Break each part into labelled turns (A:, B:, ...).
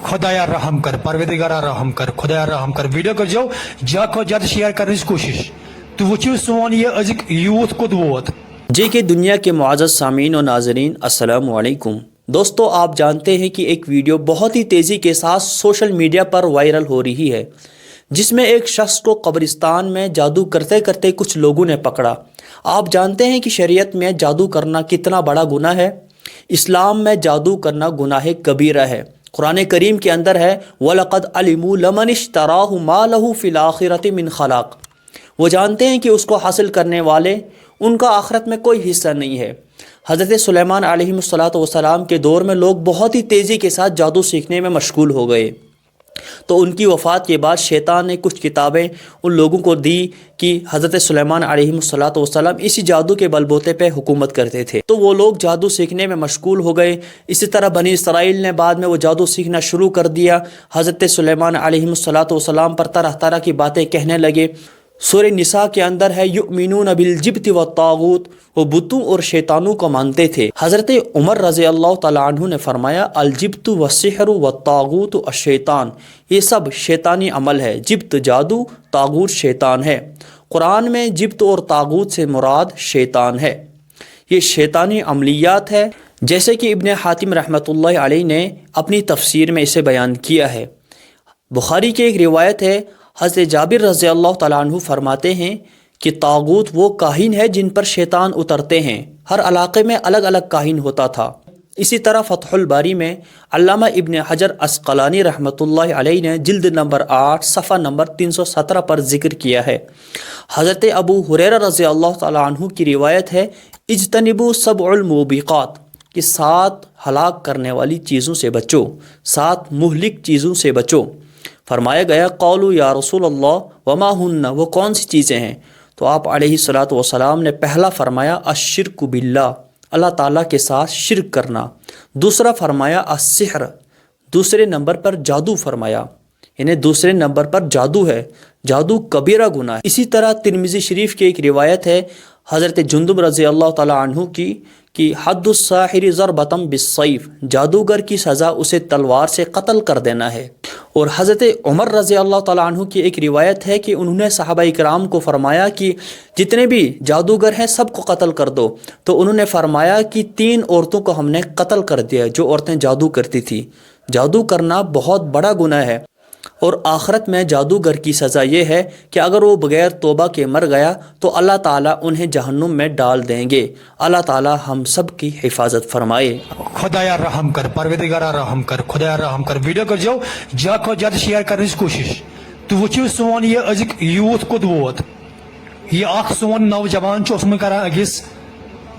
A: खुदाया रहम कर, परवरदिगारा रहम कर, खुदाया रहम कर। वीडियो कर जाओ ज्यादा को ज्यादा शेयर करने की कोशिश। तो वो सोन ये अजिक यूथ को वोत
B: जे के दुनिया के मुआज़्ज़ज़ सामीन और नाज़रीन, अस्सलामु अलैकुम। दोस्तों, आप जानते हैं कि एक वीडियो बहुत ही तेज़ी के साथ सोशल मीडिया पर वायरल हो रही है, जिसमें एक शख्स को कब्रिस्तान में जादू करते करते कुछ लोगों ने पकड़ा। आप जानते हैं कि शरीयत में जादू करना कितना बड़ा गुनाह है। इस्लाम में जादू करना गुनाह कबीरा है। कुरान करीम के अंदर है, वलक़द अलिमू लमन इश्तराहु मा लहू फ़िल आखिरति मिन खलाक़। वो जानते हैं कि उसको हासिल करने वाले उनका आखिरत में कोई हिस्सा नहीं है। हज़रत सुलेमान अलैहिस्सलातु वस्सलाम के दौर में लोग बहुत ही तेज़ी के साथ जादू सीखने में मशगूल हो गए। तो उनकी वफ़ात के बाद शैतान ने कुछ किताबें उन लोगों को दी कि हज़रत सुलेमान अलैहिस्सलातु वस्सलाम इसी जादू के बलबूते पे हुकूमत करते थे। तो वो लोग जादू सीखने में मशगूल हो गए। इसी तरह बनी इसराइल ने बाद में वो जादू सीखना शुरू कर दिया। हज़रत सुलेमान अलैहिस्सलातु वस्सलाम पर तरह तरह की बातें कहने लगे। सूरह निसा के अंदर है, युमिनून बिल जिब्ति व तागूत, वो बुतों और शैतानों को मानते थे। हज़रत उमर रज़ी अल्लाह तआला अन्हु ने फरमाया, अल जिब्तु व सिहरु व तागूत अश शैतान, ये सब शैतानी अमल है। जिब्त जादू, तागूत शैतान है। कुरान में जिब्त और तागूत से मुराद शैतान है। ये शैतानी अमलियात है, जैसे कि इब्न हातिम रहमतुल्लाह अलैह ने अपनी तफसीर में इसे बयान किया है। बुखारी की एक रिवायत है, हज़रत जाबिर रज़ी अल्लाह तआला अन्हु फरमाते हैं कि तागूत वो काहिन है जिन पर शैतान उतरते हैं। हर इलाके में अलग अलग काहिन होता था। इसी तरह फ़तहुल बारी में अल्लामा इब्न हजर अस्क़लानी रहमतुल्लाह अलैह ने जिल्द नंबर 8 सफ़ा नंबर 317 पर ज़िक्र किया है। हज़रत अबू हुरैरा रज़ी अल्लाह तआला अन्हु की रिवायत है, इज्तनिबू सबउल मुबिक़ात, कि 7 हलाक करने वाली चीज़ों से बचो, 7 मुहलिक चीज़ों से बचो। फरमाया गया, कौलू या रसूल अल्लाह वमा हुन्ना, वो कौन सी चीज़ें हैं? तो आप अलैहिस्सलातु वस्सलाम ने पहला फरमाया अश्शिर्कु बिल्लाह, अल्लाह ताला के साथ शिर्क करना। दूसरा फरमाया अस्सिहर, दूसरे नंबर पर जादू फरमाया, यानी दूसरे नंबर पर जादू है। जादू कबीरा गुनाह है। इसी तरह तिरमिज़ी शरीफ की एक रिवायत है हज़रत जुंदुब रज़ी अल्लाह तआला अन्हु की कि हद्दुस साहिर ज़रबतम बिस्सैफ, जादूगर की सज़ा उसे तलवार से कत्ल कर देना है। और हज़रत उमर रज़ी अल्लाह तआला अन्हु की एक रिवायत है कि उन्होंने सहाबा इकराम को फरमाया कि जितने भी जादूगर हैं सबको कत्ल कर दो। तो उन्होंने फरमाया कि 3 औरतों को हमने कत्ल कर दिया, जो औरतें जादू करती थी। जादू करना बहुत बड़ा गुनाह है। और आखिरत में जादूगर की सज़ा ये है कि अगर वो बगैर तौबा के मर गया तो अल्लाह ताला उन्हें जहन्नुम में डाल देंगे। अल्लाह ताला हम सब की हिफाजत फरमाए।
A: खुदाया रहम कर, परवरदिगारा रहम कर, खुदाया रहम कर। वीडियो कर जाओ ज्यादा को ज्यादा शेयर करने की कोशिश। तो वो सोन ये अजिक यूथ को वोत ये अख सोन नौजवान करान अगिस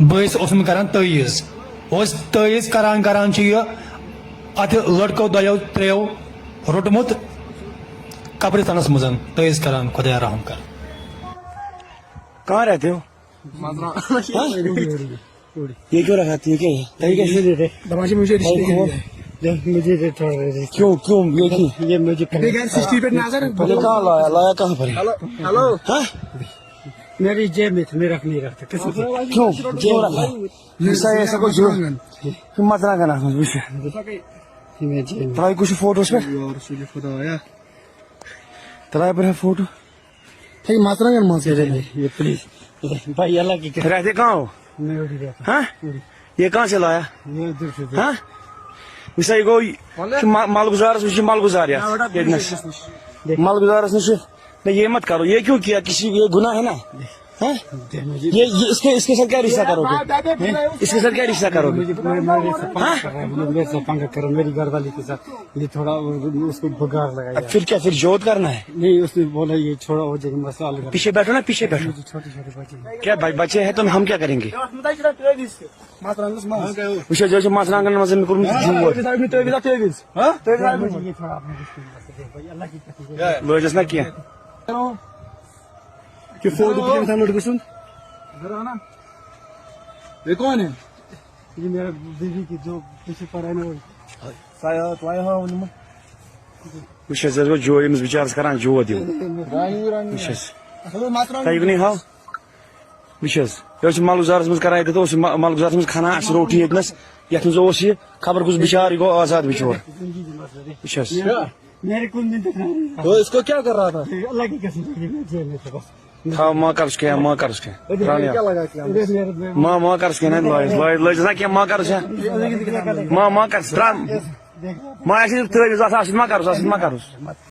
A: बस करान तईज तईज करान करान अत लड़कों दो 3 रोटमुत कब्रिस्तानस मजन तईज करान। खुदाया रहम कर।
C: कहाँ रहते हो? ये क्यों रखाती है? क्या
D: मुझे
C: क्यों क्यों
D: ये मुझे
C: कहाँ लाया कहाँ पर?
D: हेलो
C: हाँ?
D: मेरी जेब में मैं रख नहीं रखता।
C: क्यों क्यों रखा? ऐसा कुछ हिम्मत ना करना। तराई कुछ फोटो पे तराई पर है फोटो।
D: मात्रा ये प्लीज भाई अल्लाह की
C: रहते कहाँ हो?
D: मैं उड़ी रहता।
C: हाँ? ये कहाँ से लाया?
D: ये इधर से।
C: हाँ? मिसाई को मालगुजार मालगुजार मालगुजार नहीं, ये मत करो। ये क्यों किया? किसी ये गुनाह है ना? हाँ? ये इसके साथ क्या रिश्ता करोगे? इसके साथ क्या रिश्ता करोगे?
D: मेरे से पंगा करो मेरी घरवाली के साथ। ये थोड़ा उसको बुगार लगाया।
C: फिर क्या? फिर जोत करना है?
D: नहीं, उसने बोला ये छोड़ा हो जाएगा मसला।
C: पीछे बैठो ना, पीछे बैठो।
D: छोटे छोटे बच्चे
C: क्या बच्चे हैं तो हम क्या करेंगे? जो मासरांगन मजे में किया
D: कि फोटो ये कौन है? ये मेरा बीवी की जो पीछे पड़ा है ना, वो
C: जो बिचार करान जो दियो। یہ ملکزارس مز کران یہ ملکزارس مز کھانا اس روٹی یتنس یت مز یہ خبر کس بچار یہ گو آزاد بچور
D: میرے کن دن تک
E: تو اس کو کیا کر رہا تھا؟
D: اللہ کی قسم جیل میں تھا بس
C: تھا ماں کرس کیا ماں کرس کیا
E: کیا لگا کیا
C: ماں کرس کیا لج نا کیا ماں کرس ماں کرس ترا ماں ترا ماں کرس